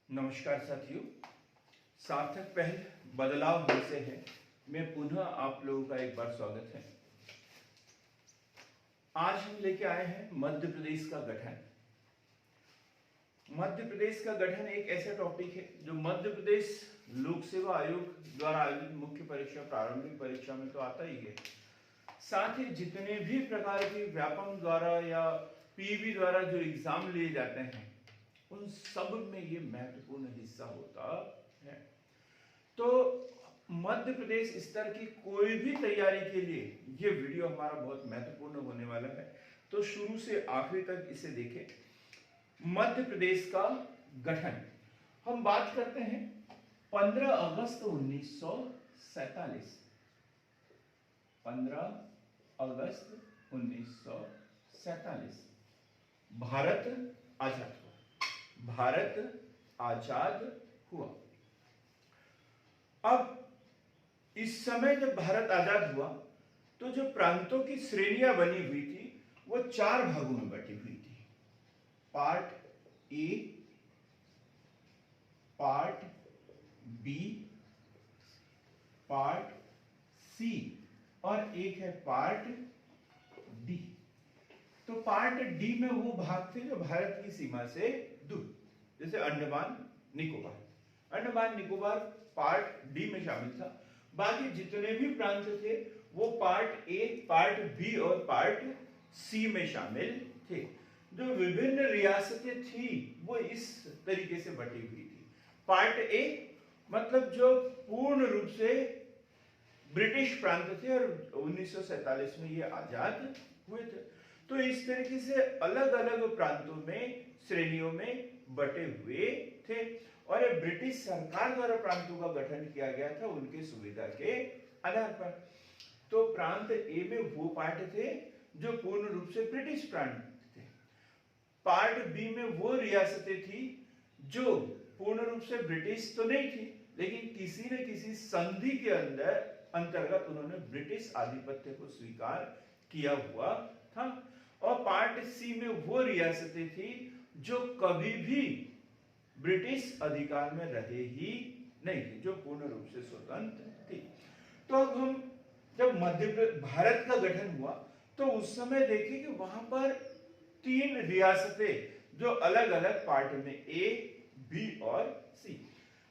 नमस्कार साथियों, सार्थक पहल बदलाव हमसे है में पुनः आप लोगों का एक बार स्वागत है। आज हम लेके आए हैं मध्य प्रदेश का गठन। मध्य प्रदेश का गठन एक ऐसा टॉपिक है जो मध्य प्रदेश लोक सेवा आयोग द्वारा आयोजित मुख्य परीक्षा प्रारंभिक परीक्षा में तो आता ही है, साथ ही जितने भी प्रकार के व्यापम द्वारा या पीवी द्वारा जो एग्जाम लिए जाते हैं उन सब में ये महत्वपूर्ण हिस्सा होता है। तो मध्य प्रदेश स्तर की कोई भी तैयारी के लिए ये वीडियो हमारा बहुत महत्वपूर्ण होने वाला है, तो शुरू से आखिरी तक इसे देखें। मध्य प्रदेश का गठन हम बात करते हैं 15 अगस्त 1947। 15 अगस्त 1947 भारत आजाद हुआ। भारत आजाद हुआ। अब इस समय जब भारत आजाद हुआ तो जो प्रांतों की श्रेणियां बनी हुई थी वो 4 भागों में बटी हुई थी। Part A, part B, part C और एक है पार्ट डी। तो पार्ट डी में वो भाग थे जो भारत की सीमा से दूर, जैसे अंडमान निकोबार। अंडमान निकोबार पार्ट डी में शामिल था। बाकी जितने भी प्रांत थे वो पार्ट ए, पार्ट बी और पार्ट सी में शामिल थे। जो विभिन्न रियासतें थी वो इस तरीके से बटी हुई थी। पार्ट ए मतलब जो पूर्ण रूप से ब्रिटिश प्रांत थे और 1947 में ये आजाद हुए थे। तो इस तरीके से अलग अलग प्रांतों में श्रेणियों में बटे हुए थे और ये ब्रिटिश सरकार द्वारा प्रांतों का गठन किया गया था उनके सुविधा के आधार पर। तो प्रांत ए में वो पार्ट थे जो पूर्ण रूप से ब्रिटिश प्रांत थे। पार्ट बी में वो रियासतें थी जो पूर्ण रूप से ब्रिटिश तो नहीं थी, लेकिन किसी न किसी संधि के अंतर्गत उन्होंने ब्रिटिश आधिपत्य को स्वीकार किया हुआ था। और पार्ट सी में वो रियासतें थी जो कभी भी ब्रिटिश अधिकार में रहे ही नहीं थी, जो पूर्ण रूप से स्वतंत्र थी। तो अब हम जब भारत का गठन हुआ तो उस समय देखें कि वहां पर 3 रियासतें जो अलग अलग पार्ट में ए, बी और सी।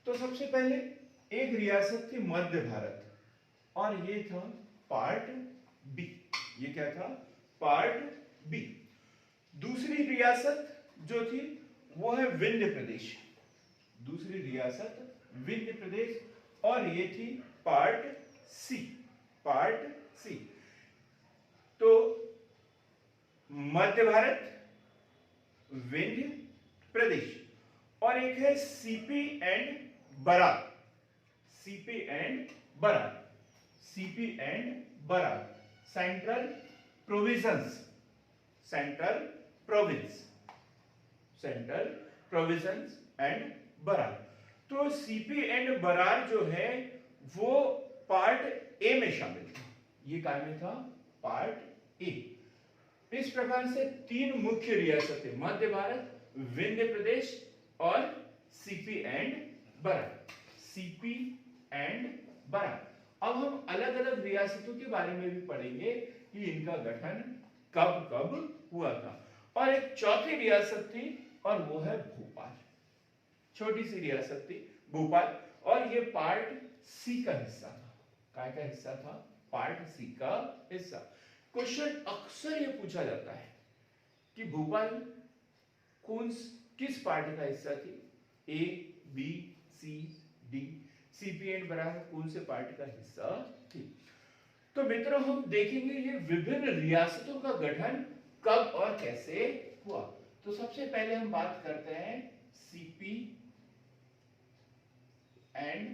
तो सबसे पहले एक रियासत थी मध्य भारत और ये था पार्ट बी। ये क्या था? Part B. दूसरी रियासत जो थी वो है विंध्य प्रदेश। दूसरी रियासत विंध्य प्रदेश और ये थी पार्ट सी। पार्ट सी। तो मध्य भारत, विंध्य प्रदेश और एक है CP and Berar. CP and Berar. CP and Berar. Central provisions. Central province. Central provisions and Berar. तो सीपी एंड बरार जो है वो पार्ट ए में शामिल था। ये क्या में था? Part A. इस प्रकार से 3 मुख्य रियासतें मध्य भारत, विंध्य प्रदेश और CP and Berar. CP and Berar. अब हम अलग अलग रियासतों के बारे में भी पढ़ेंगे कि इनका गठन कब कब हुआ था। और एक चौथी रियासत थी और वो है भोपाल। छोटी सी रियासत थी भोपाल और ये पार्ट सी का हिस्सा था। काय का हिस्सा था? पार्ट सी का हिस्सा। क्वेश्चन अक्सर ये पूछा जाता है कि भोपाल किस पार्ट का हिस्सा थी? A, B, C, D. CP and Berar कौन से पार्ट का हिस्सा थी? तो मित्रों हम देखेंगे ये विभिन्न रियासतों का गठन कब और कैसे हुआ। तो सबसे पहले हम बात करते हैं CP and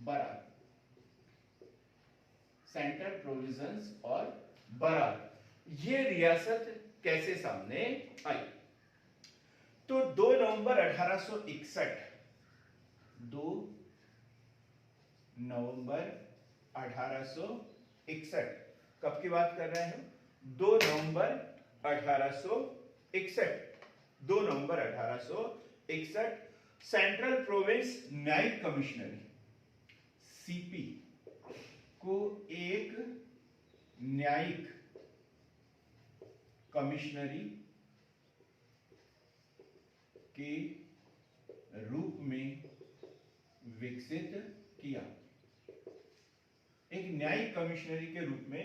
Berar. Central provisions और बरार। ये रियासत कैसे सामने आई? तो 2 नवंबर 1861। 2 नवंबर 1861 कब की बात कर रहे हैं? 2 नवंबर 1861। 2 नवंबर 1861 सेंट्रल प्रोविंस न्यायिक कमिश्नरी सीपी को एक न्यायिक कमिश्नरी के रूप में विकसित किया। एक न्यायिक कमिश्नरी के रूप में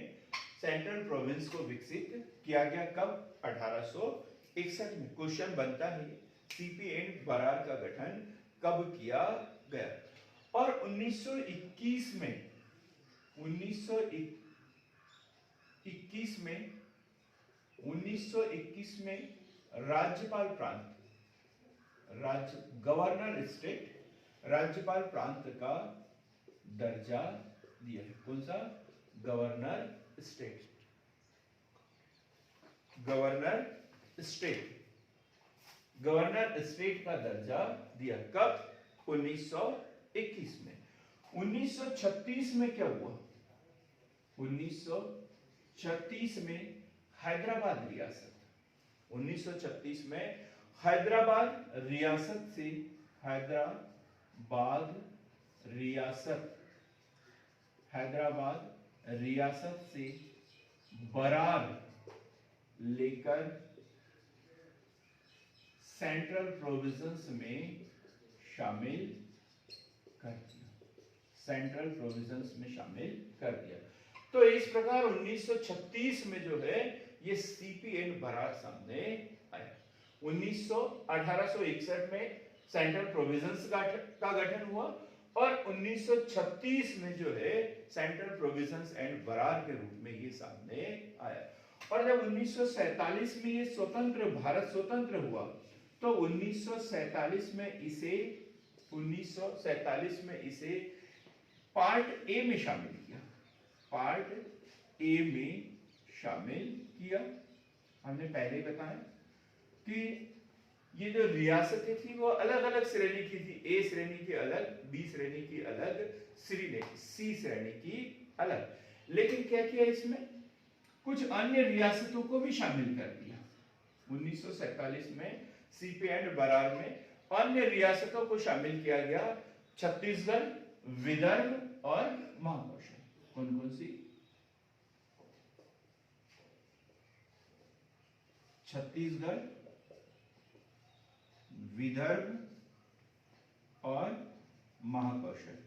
सेंट्रल प्रोविंस को विकसित किया गया। कब? 1861 में। क्वेश्चन बनता है सीपी एंड बरार का गठन कब किया गया? और 1921 में राज्यपाल प्रांत, गवर्नर स्टेट राज्यपाल प्रांत का दर्जा दिया। कौन सा? Governor state. गवर्नर स्टेट का दर्जा दिया। कब? 1921 में। 1936 में क्या हुआ? 1936 में हैदराबाद रियासत, 1936 में हैदराबाद रियासत से बरार लेकर सेंट्रल प्रोविजंस में शामिल कर दिया। तो इस प्रकार 1936 में जो है ये सीपी एंड बरार सामने आया। 1861 में सेंट्रल प्रोविजंस का गठन हुआ और 1936 में जो है सेंट्रल प्रोविजंस एंड बरार के रूप में ये सामने आया। और जब 1947 में ये भारत स्वतंत्र हुआ तो 1947 में इसे पार्ट ए में शामिल किया। हमने पहले बताया कि ये जो रियासतें थी वो अलग अलग श्रेणी की थी। ए श्रेणी की अलग, बी श्रेणी की अलग, सी श्रेणी की अलग। लेकिन क्या किया इसमें? कुछ अन्य रियासतों को भी शामिल कर दिया। 1947 में सीपी एंड बरार में अन्य रियासतों को शामिल किया गया। छत्तीसगढ़, विदर्भ और महाकौशल। कौन कौन सी? छत्तीसगढ़, विदर्भ और महाकौशल।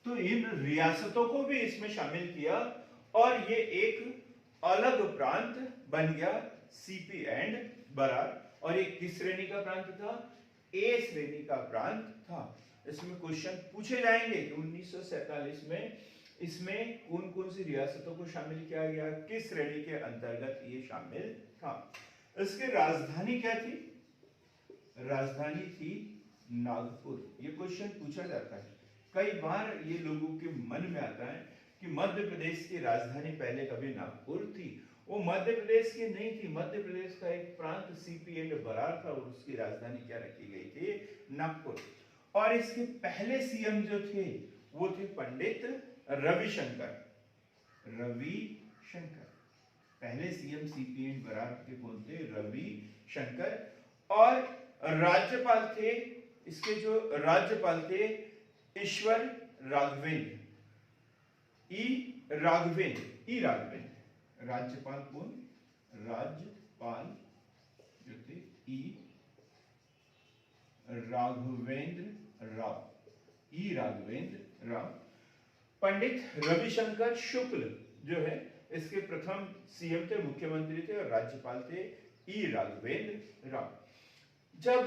तो इन रियासतों को भी इसमें शामिल किया और ये एक अलग प्रांत बन गया सीपी एंड बरार। और एक किस श्रेणी का प्रांत था? ए श्रेणी का प्रांत था। इसमें क्वेश्चन पूछे जाएंगे कि 1947 में इसमें कौन कौन सी रियासतों को शामिल किया गया, किस श्रेणी के अंतर्गत ये शामिल था। इसकी राजधानी क्या थी? राजधानी थी नागपुर। ये क्वेश्चन पूछा जाता है कई बार। ये लोगों के मन में आता है कि मध्य प्रदेश की राजधानी पहले कभी नागपुर थी। वो मध्य प्रदेश की नहीं थी। मध्य प्रदेश का एक प्रांत सीपी एंड बरार था और उसकी राजधानी क्या रखी गई थी? नागपुर। और इसके पहले सीएम जो थे वो थे पंडित रविशंकर। पहले सीएम सीपी एंड बरार के कौन थे? रविशंकर। और राज्यपाल थे, इसके जो राज्यपाल थे ईश्वर राघवेंद्र। राज्यपाल कौन? राज्यपाल जो थे राघवेंद्र राव। पंडित रविशंकर शुक्ल जो है इसके प्रथम सीएम थे, मुख्यमंत्री थे और राज्यपाल थे राघवेंद्र राव। जब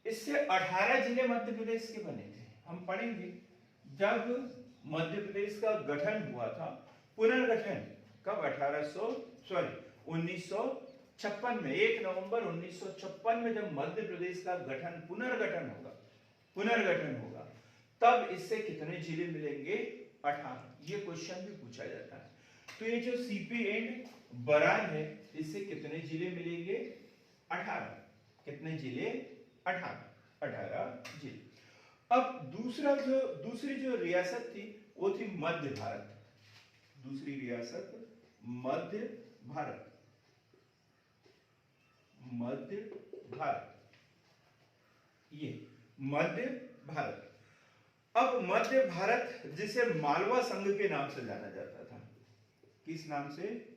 इससे 18 जिले मध्य प्रदेश के बने थे, हम पढ़ेंगे। जब मध्य प्रदेश का गठन हुआ था, पुनर्गठन कब? 1956 में। 1 नवंबर 1956 में जब मध्य प्रदेश का पुनर्गठन होगा तब इससे कितने जिले मिलेंगे? 18। ये क्वेश्चन भी पूछा जाता है। तो ये जो सीपी एंड बरार है इससे कितने जिले मिलेंगे? 18। कितने जिले? 18 जिले। अब दूसरी जो रियासत थी वो थी मध्य भारत। दूसरी रियासत मध्य भारत। मध्य भारत, ये मध्य भारत। अब मध्य भारत जिसे मालवा संघ के नाम से जाना जाता था, किस नाम से?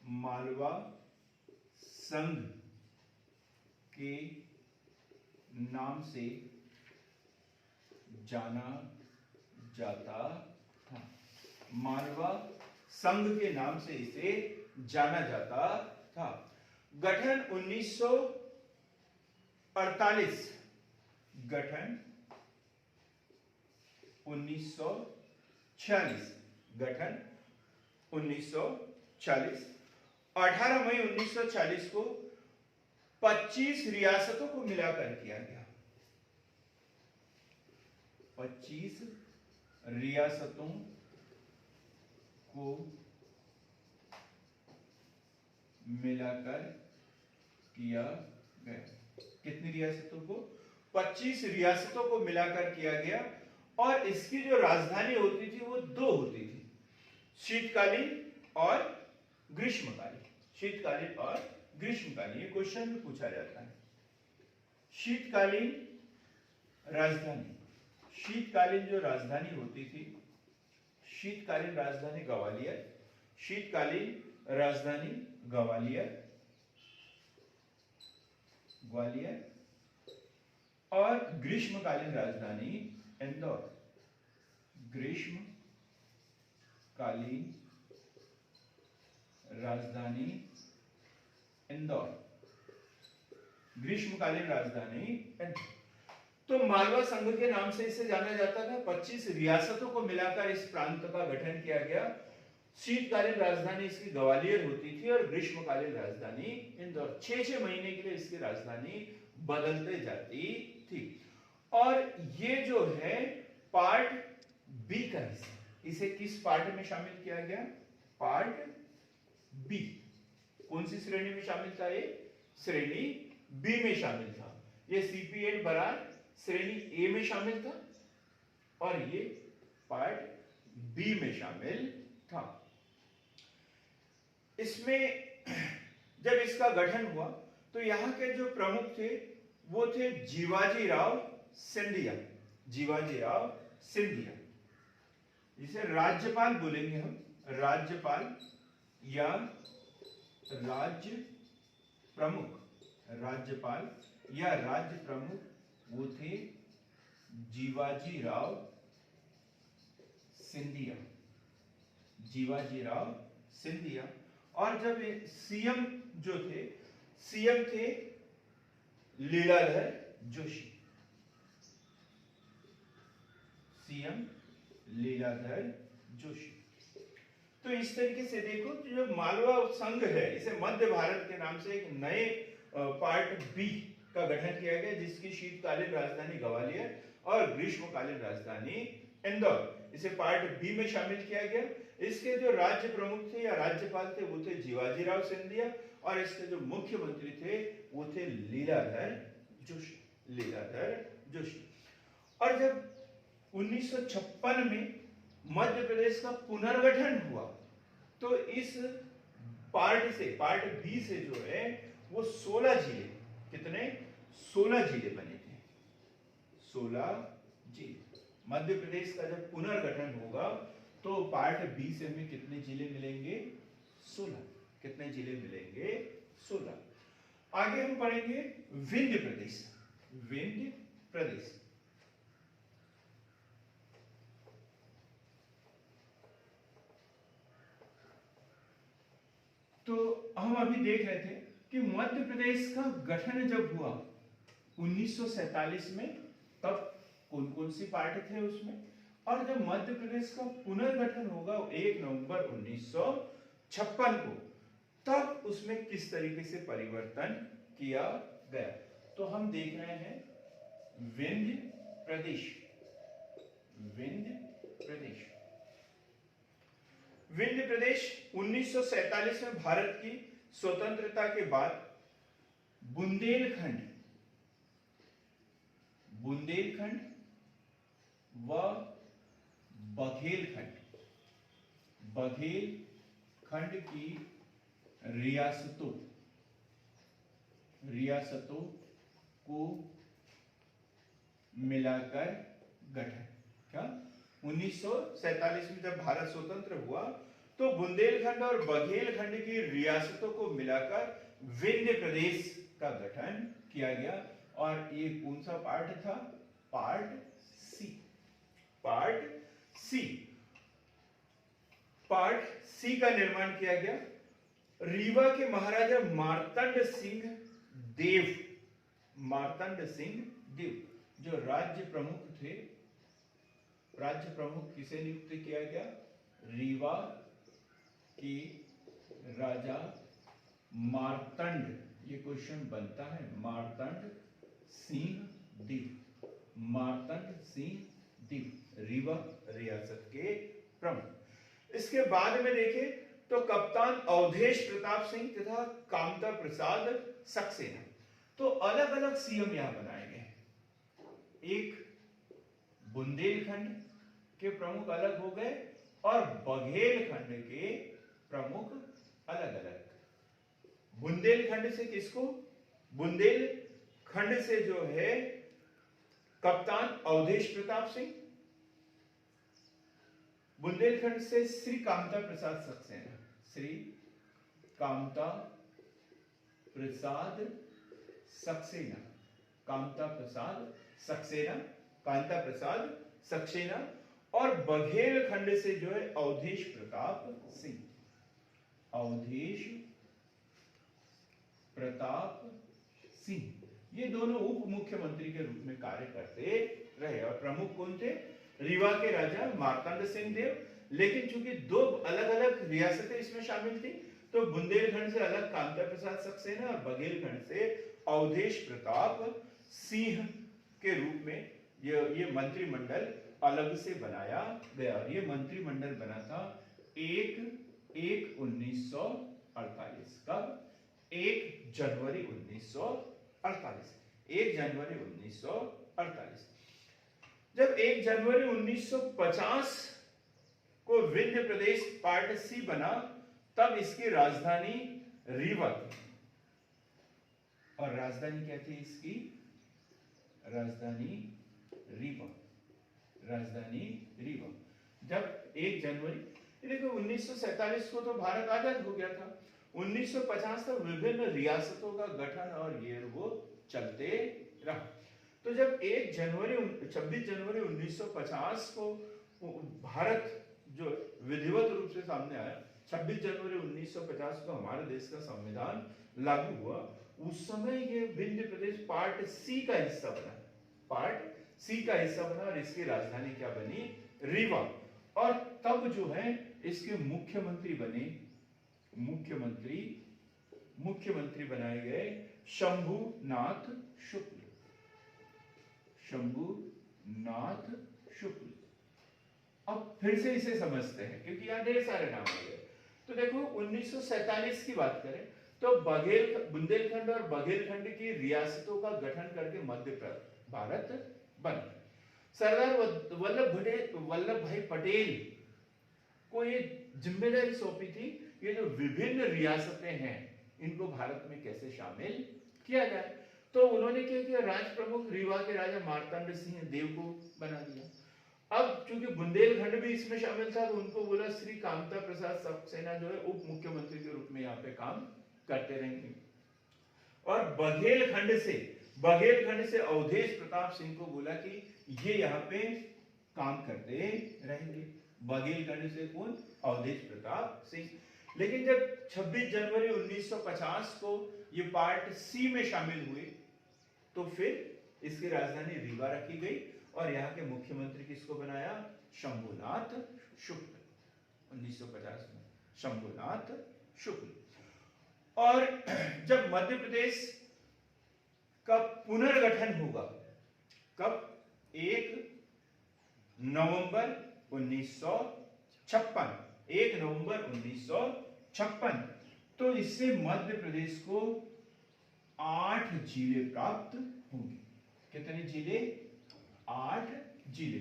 मालवा संघ के नाम से जाना जाता था। मालवा संघ के नाम से इसे जाना जाता था। गठन 1948, गठन 1946, गठन 1940। 18 मई 1940 को 25 रियासतों को मिलाकर किया गया। 25 रियासतों को मिलाकर किया गया। कितनी रियासतों को? 25 रियासतों को मिलाकर किया गया। और इसकी जो राजधानी होती थी वो दो होती थी, शीतकालीन और ग्रीष्मकालीन। शीतकालीन और ग्रीष्मकालीन, ये क्वेश्चन में पूछा जाता है। शीतकालीन राजधानी, शीतकालीन जो राजधानी होती थी, शीतकालीन राजधानी ग्वालियर, शीतकालीन राजधानी ग्वालियर, ग्वालियर। और ग्रीष्मकालीन राजधानी इंदौर, ग्रीष्मकालीन राजधानी इंदौर, ग्रीष्मकालीन राजधानी इंदौर। तो मालवा संघ के नाम से इसे जाना जाता था। 25 रियासतों को मिलाकर इस प्रांत का गठन किया गया। शीतकालीन राजधानी इसकी ग्वालियर होती थी और ग्रीष्मकालीन राजधानी इंदौर। 6-6 महीने के लिए इसकी राजधानी बदलते जाती थी। और ये जो है पार्ट बी का हिस्सा, इसे किस पार्ट में शामिल किया गया? Part B. कौन सी श्रेणी में शामिल था ये? श्रेणी बी में शामिल था। ये सीपीएन बरार श्रेणी ए में शामिल था और ये पार्ट बी में शामिल था। इसमें जब इसका गठन हुआ तो यहां के जो प्रमुख थे वो थे जीवाजी राव सिंधिया, जीवाजी राव सिंधिया, जिसे राज्यपाल बोलेंगे हम, राज्यपाल या राज्य प्रमुख, राज्यपाल या राज्य प्रमुख वो थे जीवाजी राव सिंधिया, जीवाजी राव सिंधिया। और जब सीएम जो थे, सीएम थे लीलाधर जोशी, सीएम लीलाधर जोशी। तो इस तरीके से देखो जो मालवा संघ है, इसे मध्य भारत के नाम से एक नए पार्ट बी का गठन किया गया, जिसकी शीतकालीन राजधानी ग्वालियर और ग्रीष्मकालीन राजधानी इंदौर, इसे पार्ट बी में शामिल किया गया। इसके जो राज्य प्रमुख थे या राज्यपाल थे वो थे जीवाजी राव सिंधिया और इसके जो मुख्यमंत्री थे वो थे लीलाधर जोशी, लीलाधर जोशी। और जब 1956 में मध्य प्रदेश का पुनर्गठन हुआ तो इस पार्ट से, पार्ट बी से जो है वो 16 जिले, कितने? 16 जिले बने थे, 16 जिले। मध्य प्रदेश का जब पुनर्गठन होगा तो पार्ट बी से हमें कितने जिले मिलेंगे? 16। कितने जिले मिलेंगे? 16। आगे हम पढ़ेंगे विंध्य प्रदेश, विंध्य प्रदेश। तो हम अभी देख रहे थे कि मध्य प्रदेश का गठन जब हुआ 1947 में, तब कौन कौन सी पार्टी थे उसमें, और जब मध्य प्रदेश का पुनर्गठन होगा 1 नवंबर 1956 को, तब उसमें किस तरीके से परिवर्तन किया गया। तो हम देख रहे हैं विंध्य प्रदेश, विंध्य प्रदेश। विंध्य प्रदेश 1947 में भारत की स्वतंत्रता के बाद बुंदेलखंड, बुंदेलखंड व बघेलखंड, बघेलखंड की रियासतों रियासतों को मिलाकर गठन। क्या 1947 में जब भारत स्वतंत्र हुआ तो बुंदेलखंड और बघेलखंड की रियासतों को मिलाकर विंध्य प्रदेश का गठन किया गया। और ये कौन सा पार्ट था? Part C. Part C. Part C का निर्माण किया गया। रीवा के महाराजा मार्तंड सिंह देव, मार्तंड सिंह देव जो राज्य प्रमुख थे, राज्य प्रमुख किसे नियुक्त किया गया? रीवा के राजा मार्तंड, ये क्वेश्चन बनता है, मार्तंड सिंह देव, मार्तंड सिंह देव रीवा रियासत के प्रमुख। इसके बाद में देखें तो कप्तान अवधेश प्रताप सिंह तथा कामता प्रसाद सक्सेना। तो अलग अलग सीएम यहां बनाए गए। एक बुंदेलखंड के प्रमुख अलग हो गए और बघेलखंड के प्रमुख अलग अलग। बुंदेलखंड से किसको? बुंदेलखंड से जो है कप्तान अवधेश प्रताप सिंह, बुंदेलखंड से श्री कामता प्रसाद सक्सेना, श्री कामता प्रसाद सक्सेना, कामता प्रसाद सक्सेना, कांता प्रसाद सक्सेना। और बघेलखंड से जो है अवधेश प्रताप सिंह, अवधेश प्रताप सिंह। ये दोनों उप मुख्यमंत्री के रूप में कार्य करते रहे। और प्रमुख कौन थे? रीवा के राजा मार्तंड सिंह देव। लेकिन चूंकि दो अलग अलग रियासतें इसमें शामिल थी तो बुंदेलखंड से अलग कामता प्रसाद सक्सेना और बघेलखंड से अवधेश प्रताप सिंह के रूप में ये मंत्रिमंडल अलग से बनाया गया। और ये मंत्रिमंडल बना था 1/1/1948। कब? 1 जनवरी 1948। 1 जनवरी 1948। जब 1 जनवरी 1950 को विंध्य प्रदेश पार्ट सी बना तब इसकी राजधानी रीवा थी। और राजधानी क्या थी इसकी? राजधानी रीवा, राजधानी रीवा। जब 1 जनवरी, देखो 1947 को तो भारत आजाद हो गया था। 1950 तक विभिन्न रियासतों का गठन और ये वो चलते रहा। तो जब 26 जनवरी 1950 को भारत जो विधिवत रूप से सामने आया, 26 जनवरी 1950 को हमारे देश का संविधान लागू हुआ, उस समय ये विंध्य प्रदेश पार्ट सी का हिस्सा बना, पार्ट सी का हिस्सा बना और इसकी राजधानी क्या बनी? रीवा। और तब जो है इसके मुख्यमंत्री बने, मुख्यमंत्री बनाए गए शंभुनाथ शुक्ल, शंभुनाथ शुक्ल। अब फिर से इसे समझते हैं क्योंकि यहां ढेर सारे नाम आ गए। तो देखो 1947 की बात करें तो बुंदेलखंड और बघेलखंड की रियासतों का गठन करके मध्य भारत बना। सरदार वल्लभ भाई पटेल को ये जिम्मेदारी सौंपी थी, ये जो विभिन्न रियासतें हैं इनको भारत में कैसे शामिल किया जाए। तो उन्होंने क्या किया? राज प्रमुख रीवा के राजा मार्तंड सिंह देव को बना दिया। अब चूंकि बुंदेलखंड भी इसमें शामिल था तो उनको बोला श्री कामता प्रसाद सक्सेना जो है उप मुख्यमंत्री के रूप में यहाँ पे काम करते रहेंगे। और बघेलखंड से अवधेश प्रताप सिंह को बोला कि ये यहाँ पे काम करते रहेंगे। बघेलखंड से कौन? अवधेश प्रताप सिंह। लेकिन जब 26 जनवरी 1950 को ये पार्ट सी में शामिल हुए तो फिर इसकी राजधानी रीवा रखी गई और यहाँ के मुख्यमंत्री किसको बनाया? शंभुनाथ शुक्ल। 1950 में शंभुनाथ शुक्ल। और जब मध्य प्रदेश का पुनर्गठन होगा कब? 1 नवंबर 1956, 1 नवंबर 1956। तो इससे मध्य प्रदेश को 8 जिले प्राप्त होंगे। कितने जिले? 8 जिले।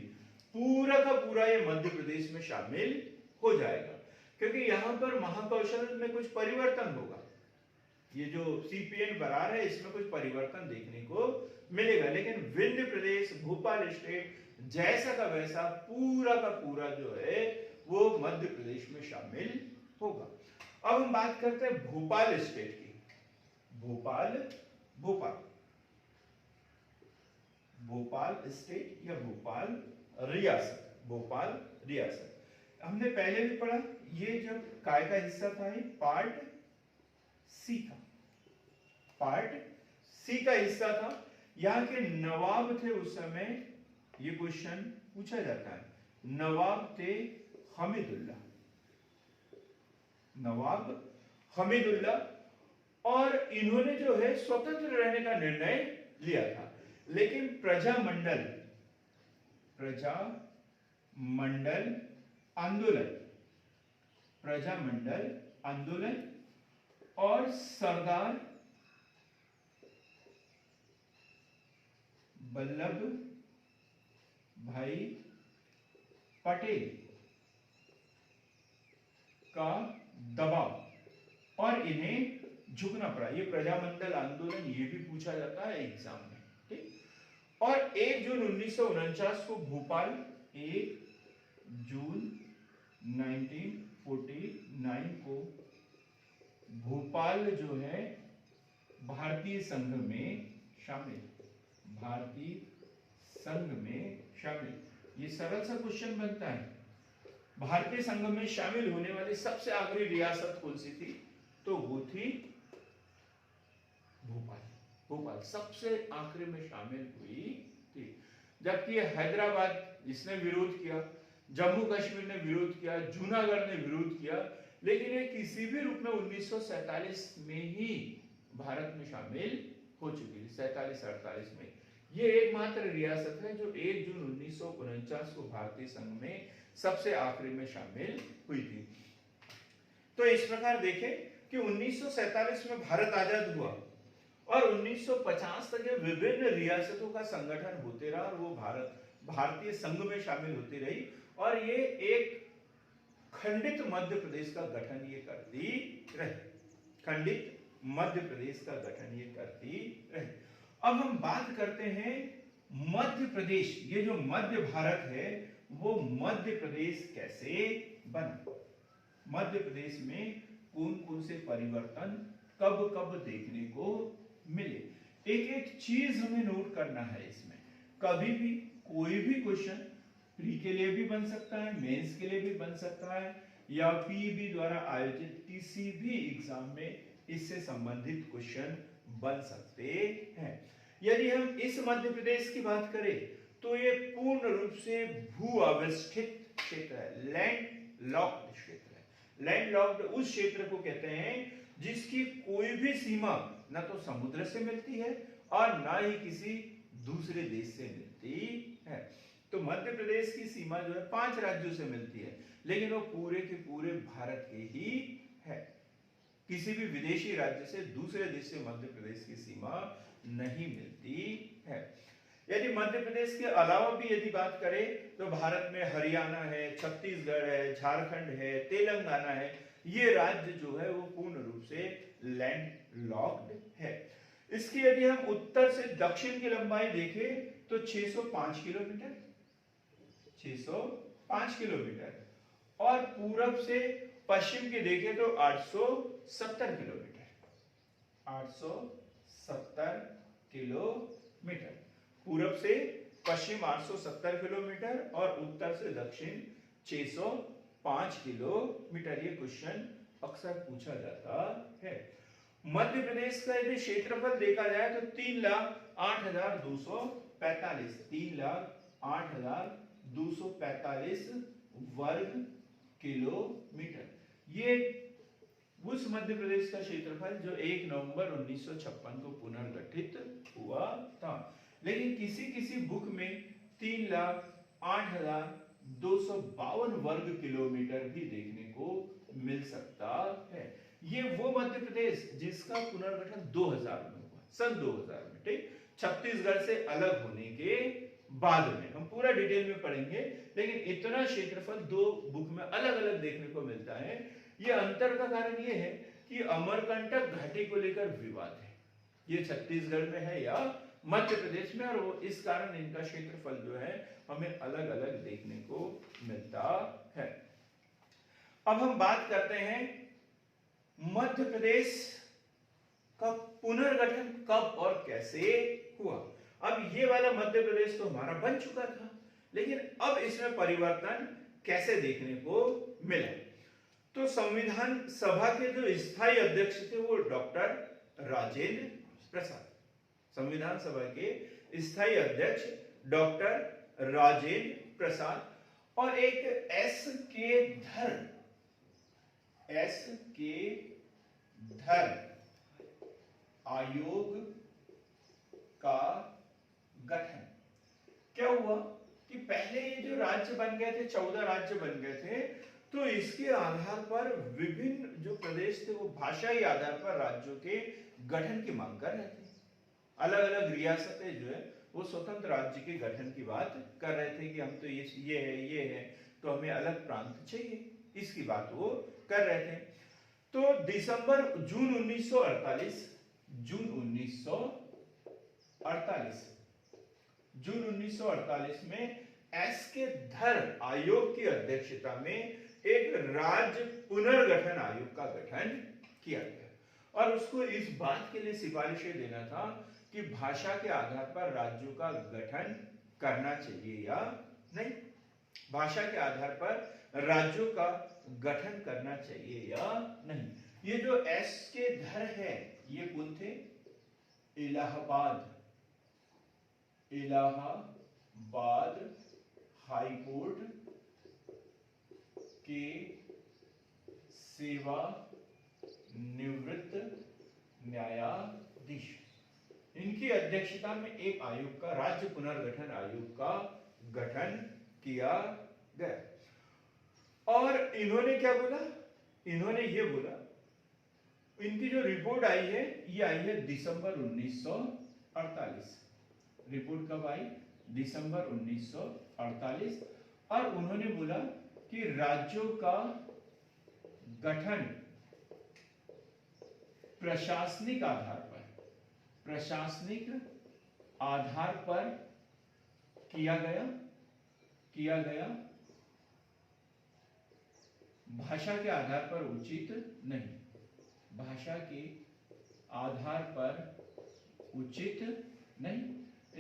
पूरा का पूरा ये मध्य प्रदेश में शामिल हो जाएगा क्योंकि यहां पर महाकौशल में कुछ परिवर्तन होगा। ये जो CPN बरार है इसमें कुछ परिवर्तन देखने को मिलेगा, लेकिन विंध्य प्रदेश, भोपाल स्टेट जैसा का वैसा पूरा का पूरा जो है वो मध्य प्रदेश में शामिल होगा। अब हम बात करते हैं भोपाल स्टेट की। भोपाल स्टेट या भोपाल रियासत हमने पहले भी पढ़ा, ये जब काय का हिस्सा था, ये पार्ट सी का हिस्सा था। यहाँ के नवाब थे उस समय, ये क्वेश्चन पूछा जाता है, नवाब थे हमीदुल्लाह, और इन्होंने जो है स्वतंत्र रहने का निर्णय लिया था, लेकिन प्रजामंडल आंदोलन और सरदार वल्लभ भाई पटेल का दबाव और इन्हें झुकना पड़ा। ये प्रजामंडल आंदोलन ये भी पूछा जाता है एग्जाम में, ठीक। और 1 जून 1949 को भोपाल, 1 जून 1949 को भोपाल जो है भारतीय संघ में शामिल। ये सरल सा क्वेश्चन बनता है, भारतीय संघ में शामिल होने वाली सबसे आखिरी रियासत कौन सी थी? तो वो थी भोपाल सबसे आखिरी में शामिल हुई थी। जबकि हैदराबाद इसने विरोध किया, जम्मू कश्मीर ने विरोध किया, जूनागढ़ ने विरोध किया, लेकिन ये किसी भी रूप में 1947 में ही भारत में शामिल हो चुकी थी। 47-48 में ये एकमात्र रियासत है जो 1 जून 1949 को भारतीय संघ में सबसे आखिरी में शामिल हुई थी। तो इस प्रकार देखें कि 1947 में भारत आजाद हुआ और 1950 तक विभिन्न रियासतों का संगठन होते रहा और वो भारतीय संघ में शामिल होती रही, और ये एक खंडित मध्य प्रदेश का गठन ये करती रही। अब हम बात करते हैं मध्य प्रदेश, ये जो मध्य भारत है वो मध्य प्रदेश कैसे बना, मध्य प्रदेश में कौन कौन से परिवर्तन कब कब देखने को मिले। एक एक चीज हमें नोट करना है इसमें। कभी भी कोई भी क्वेश्चन प्री के लिए भी बन सकता है, मेंस के लिए भी बन सकता है, या पीईबी द्वारा आयोजित किसी भी एग्जाम में इससे संबंधित क्वेश्चन बन सकते हैं। यदि हम इस मध्य प्रदेश की बात करें तो ये पूर्ण रूप से भू अवस्थित क्षेत्र है, लैंड-लॉक्ड क्षेत्र है। लैंड-लॉक्ड उस क्षेत्र को कहते हैं जिसकी कोई भी सीमा न तो समुद्र से मिलती है और न ही किसी दूसरे देश से मिलती है। तो मध्य प्रदेश की सीमा जो है 5 राज्यों से मिलती है, लेकिन वो पूरे के पूरे भारत के ही है। किसी भी विदेशी राज्य से, दूसरे देश से मध्य प्रदेश की सीमा नहीं मिलती है। यदि मध्य प्रदेश के अलावा भी यदि बात करें तो भारत में हरियाणा है, छत्तीसगढ़ है, झारखंड है, तेलंगाना है, ये राज्य जो है वो पूर्ण रूप से लैंड-लॉक्ड है। इसकी यदि हम उत्तर से दक्षिण की लंबाई देखें तो 605 किलोमीटर, 605 किलोमीटर, और पूरब से पश्चिम की देखें तो 870 किलोमीटर, 870 किलोमीटर। पूरब से पश्चिम 870 किलोमीटर और उत्तर से दक्षिण 605 किलोमीटर। ये क्वेश्चन अक्सर पूछा जाता है। मध्य प्रदेश का यदि क्षेत्रफल देखा जाए तो 3,08,245, 3,08,245 वर्ग किलोमीटर। ये उस मध्य प्रदेश का क्षेत्रफल जो 1 नवंबर 1956 को पुनर्गठित हुआ था। लेकिन किसी बुक में 3,08,252 वर्ग किलोमीटर भी देखने को मिल सकता है। ये वो मध्य प्रदेश जिसका पुनर्गठन 2000 में हुआ, सन 2000 में, ठीक, छत्तीसगढ़ से अलग होने के बाद में। हम पूरा डिटेल में पढ़ेंगे, लेकिन इतना क्षेत्रफल 2 बुक में अलग अलग देखने को मिलता है। ये अंतर का कारण ये है कि अमरकंटक घाटी को लेकर विवाद है, ये छत्तीसगढ़ में है या मध्य प्रदेश में, और वो इस कारण इनका क्षेत्रफल जो है हमें अलग अलग देखने को मिलता है। अब हम बात करते हैं मध्य प्रदेश का पुनर्गठन कब और कैसे हुआ। अब ये वाला मध्य प्रदेश तो हमारा बन चुका था, लेकिन अब इसमें परिवर्तन कैसे देखने को मिला। तो संविधान सभा के जो स्थायी अध्यक्ष थे वो डॉक्टर राजेंद्र प्रसाद, संविधान सभा के स्थायी अध्यक्ष डॉक्टर राजेंद्र प्रसाद, और एक एस के धर आयोग का गठन। क्या हुआ कि पहले ये जो राज्य बन गए थे, 14 राज्य बन गए थे, तो इसके आधार पर विभिन्न जो प्रदेश थे वो भाषाई आधार पर राज्यों के गठन की मांग कर रहे थे। अलग अलग रियासतें जो है वो स्वतंत्र राज्य के गठन की बात कर रहे थे कि हम तो ये है तो हमें अलग प्रांत चाहिए, इसकी बात वो कर रहे थे। तो जून 1948 में एस के धर आयोग की अध्यक्षता में एक राज्य पुनर्गठन आयोग का गठन किया गया, और उसको इस बात के लिए सिफारिशें देना था कि भाषा के आधार पर राज्यों का गठन करना चाहिए या नहीं, भाषा के आधार पर राज्यों का गठन करना चाहिए या नहीं। ये जो एस के धर है ये कौन थे? इलाहाबाद हाई कोर्ट के सेवा निवृत्त न्यायाधीश, इनकी अध्यक्षता में एक आयोग का, राज्य पुनर्गठन आयोग का गठन किया गया। और इन्होंने क्या बोला? इन्होंने ये बोला, इनकी जो रिपोर्ट आई है ये आई है दिसंबर 1948। रिपोर्ट कब आई? दिसंबर 1948। और उन्होंने बोला कि राज्यों का गठन प्रशासनिक आधार पर किया गया, भाषा के आधार पर उचित नहीं, भाषा के आधार पर उचित नहीं।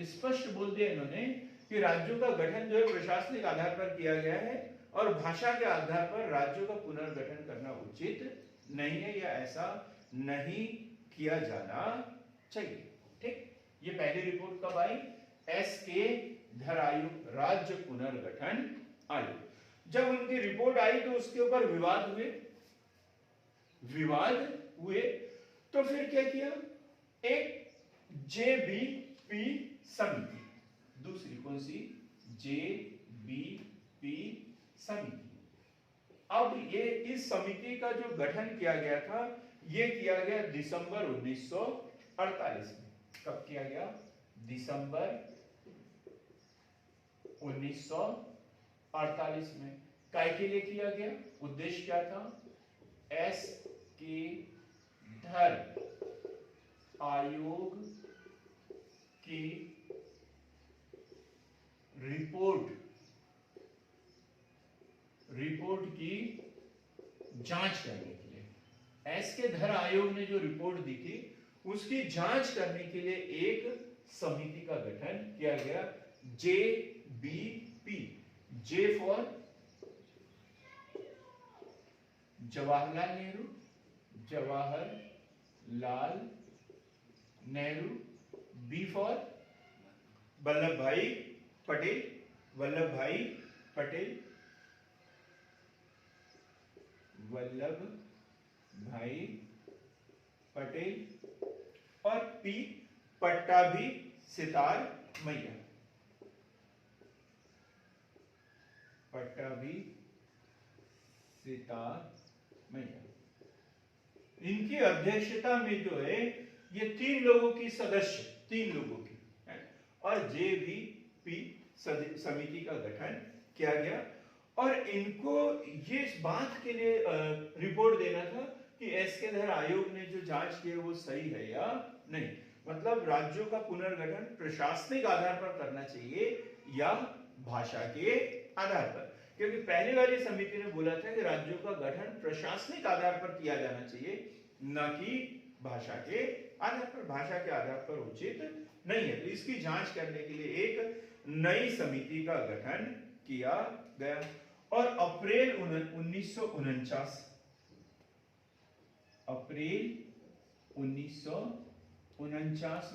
स्पष्ट बोल दिया इन्होंने कि राज्यों का गठन जो है प्रशासनिक आधार पर किया गया है और भाषा के आधार पर राज्यों का पुनर्गठन करना उचित नहीं है या ऐसा नहीं किया जाना चाहिए। ठीक, ये पहली रिपोर्ट कब आई? एस के धर आयोग, राज्य पुनर्गठन आयोग। जब उनकी रिपोर्ट आई तो उसके ऊपर विवाद हुए तो फिर क्या किया? एक जेबीपी समिति, दूसरी कौन सी? जेबीपी समिति। अब ये इस समिति का जो गठन किया गया था ये किया गया दिसंबर 1948 में। कब किया गया? दिसंबर 1948 में। काय के लिए किया गया? उद्देश्य क्या था? एस के धर आयोग की रिपोर्ट की जांच करने के लिए, एस के धर आयोग ने जो रिपोर्ट दी थी उसकी जांच करने के लिए एक समिति का गठन किया गया, JBP. J for Jawaharlal Nehru, B for Vallabh Bhai Patel, और पी पट्टाभी सितार मैया। इनकी अध्यक्षता में जो है ये तीन लोगों की है, और जेबीपी समिति का गठन किया गया। और इनको ये इस बात के लिए रिपोर्ट देना था कि एसके आयोग ने जो जांच की है वो सही है या नहीं, मतलब राज्यों का पुनर्गठन प्रशासनिक आधार पर करना चाहिए या भाषा के आधार पर, क्योंकि पहले वाली समिति ने बोला था कि राज्यों का गठन प्रशासनिक आधार पर किया जाना चाहिए, न कि भाषा के आधार पर। भाषा के आधार पर उचित नहीं है। तो इसकी जांच करने के लिए एक नई समिति का गठन किया गया और अप्रैल 1949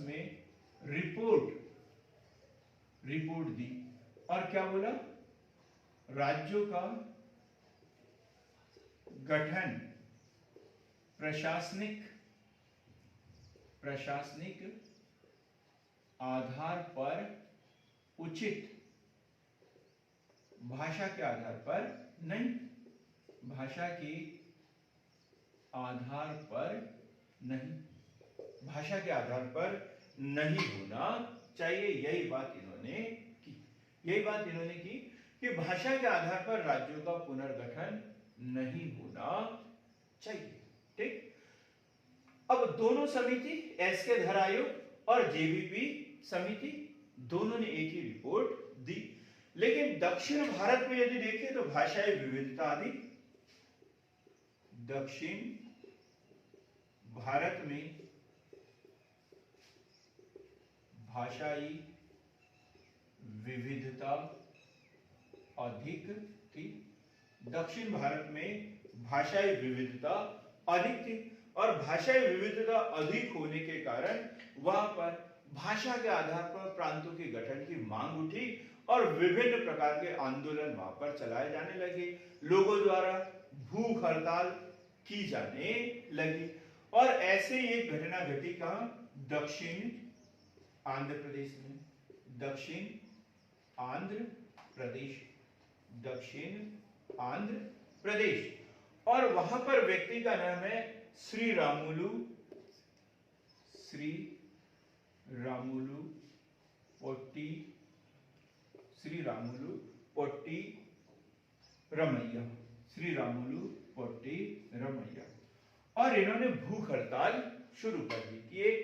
में रिपोर्ट दी और क्या बोला, राज्यों का गठन प्रशासनिक आधार पर उचित, भाषा के आधार पर नहीं, भाषा के आधार पर नहीं, भाषा के आधार पर नहीं होना चाहिए। यही बात इन्होंने की कि भाषा के आधार पर राज्यों का पुनर्गठन नहीं होना चाहिए। ठीक, अब दोनों समिति, एसके आयोग और जेबीपी समिति, दोनों ने एक ही रिपोर्ट दी। लेकिन दक्षिण भारत में यदि देखें तो भाषाई विविधता अधिक, दक्षिण भारत में भाषाई विविधता अधिक थी, दक्षिण भारत में भाषाई विविधता अधिक थी और भाषाई विविधता अधिक होने के कारण वहां पर भाषा के आधार पर प्रांतों के गठन की मांग उठी और विभिन्न प्रकार के आंदोलन वहां पर चलाए जाने लगे, लोगों द्वारा भूख हड़ताल की जाने लगी और ऐसे ही एक घटना घटी कहां, दक्षिण आंध्र प्रदेश में, दक्षिण आंध्र प्रदेश और वहां पर व्यक्ति का नाम है श्री रामुलु पोट्टी रमैया और इन्होंने भूख हड़ताल शुरू कर दी कि एक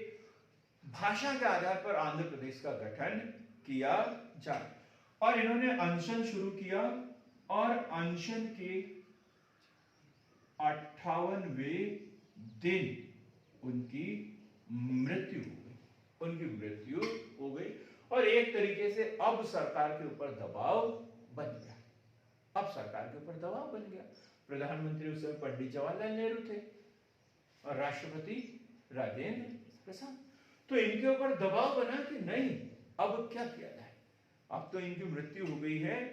भाषा के आधार पर आंध्र प्रदेश का गठन किया जाए और इन्होंने अनशन शुरू किया और अनशन के 58वें दिन उनकी मृत्यु हो गई और एक तरीके से अब सरकार के ऊपर दबाव बन गया। प्रधानमंत्री उस समय पंडित जवाहरलाल नेहरू थे और राष्ट्रपति राजेंद्र प्रसाद, तो इनके ऊपर दबाव बना कि नहीं, अब क्या किया जाए, अब तो इनकी मृत्यु हो गई है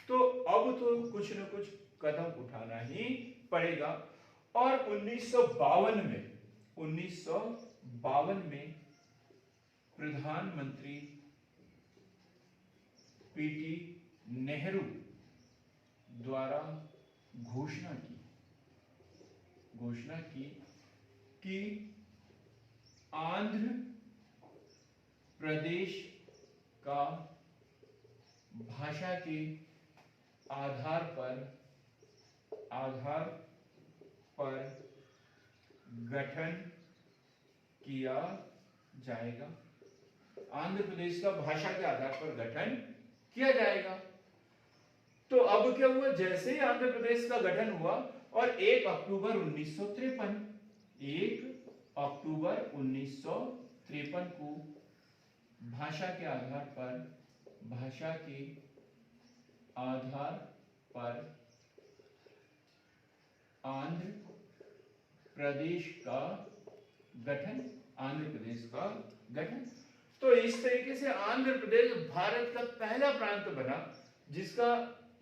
तो अब तो कुछ न कुछ कदम उठाना ही पड़ेगा। और 1952 में प्रधानमंत्री पीटी नेहरू द्वारा घोषणा की कि आंध्र प्रदेश का भाषा के आधार पर गठन किया जाएगा, आंध्र प्रदेश का भाषा के आधार पर गठन किया जाएगा। तो अब क्या हुआ, जैसे ही आंध्र प्रदेश का गठन हुआ और 1 अक्टूबर 1953 को भाषा के आधार पर आंध्र प्रदेश का गठन, तो इस तरीके से आंध्र प्रदेश भारत का पहला प्रांत बना जिसका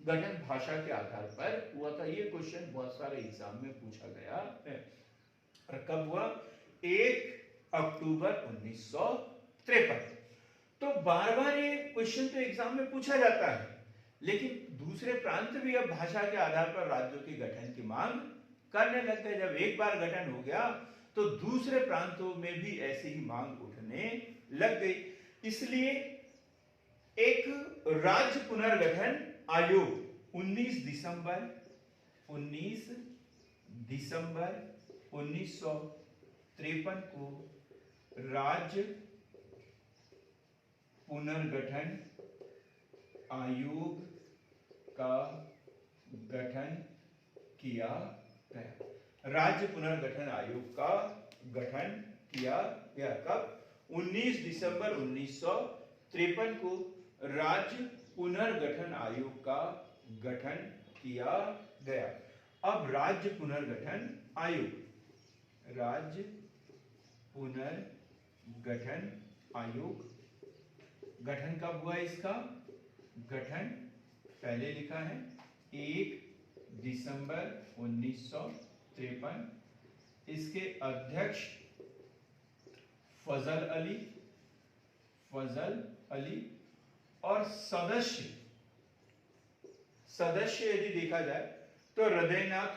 गठन भाषा के आधार पर हुआ था। ये क्वेश्चन बहुत सारे एग्जाम में पूछा गया है। और कब हुआ, 1 अक्टूबर 1953। तो बार बार ये क्वेश्चन तो एग्जाम में पूछा जाता है, लेकिन दूसरे प्रांत भी अब भाषा के आधार पर राज्यों के गठन की मांग करने लग गए। जब एक बार गठन हो गया तो दूसरे प्रांतों में भी ऐसी ही मांग उठने लग गई। इसलिए एक राज्य पुनर्गठन आयोग 19 दिसंबर 1953 को राज्य पुनर्गठन आयोग का गठन किया गया। राज्य पुनर्गठन आयोग का गठन किया गया कब? 19 दिसंबर 1953 को राज्य पुनर्गठन आयोग का गठन किया गया। अब राज्य पुनर्गठन आयोग, राज्य पुनर्गठन आयोग गठन कब हुआ? इसका गठन पहले लिखा है 1 दिसंबर 1953। इसके अध्यक्ष फजल अली और सदस्य यदि देखा जाए तो हृदयनाथ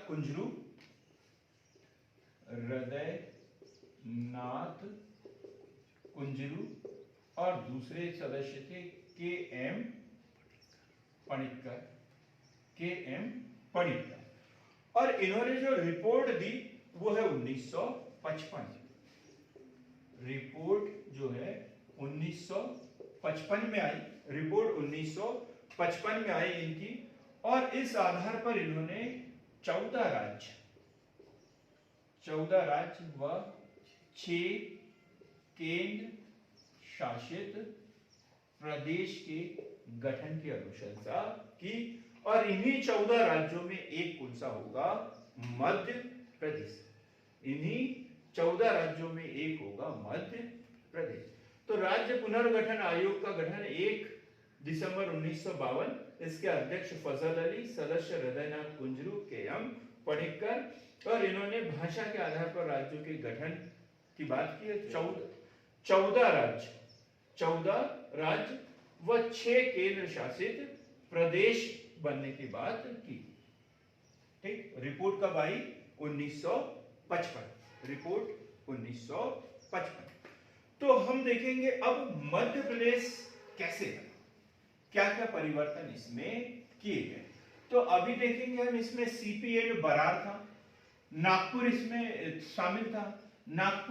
कुंजरू और दूसरे सदस्य थे के एम पणिक्कर। और इन्होंने जो रिपोर्ट दी वो है 1955। रिपोर्ट जो है 1955 में आई, रिपोर्ट 1955 में आई इनकी। और इस आधार पर इन्होंने 14 राज्य व 6 केंद्र शासित प्रदेश के गठन की अनुशंसा की। और इन्हीं 14 राज्यों में एक कौन सा होगा? मध्य प्रदेश। इन्हीं 14 राज्यों में एक होगा मध्य प्रदेश। तो राज्य पुनर्गठन आयोग का गठन 1 दिसंबर 1952। इसके अध्यक्ष फजल अली, सदस्य हृदयनाथ कुंजरू, के एम पणिक्कर। और इन्होंने भाषा के आधार पर राज्यों के गठन की बात की है। 14 राज्य व 6 केंद्र शासित प्रदेश बनने की बात की। ठीक, रिपोर्ट कब आई? 1955। रिपोर्ट 1955। तो हम देखेंगे अब मध्य प्रदेश कैसे बना, क्या क्या परिवर्तन इसमें किए गए। तो अभी देखेंगे हम इसमें सीपीए जो बरार था, नागपुर इसमें शामिल था। नागपुर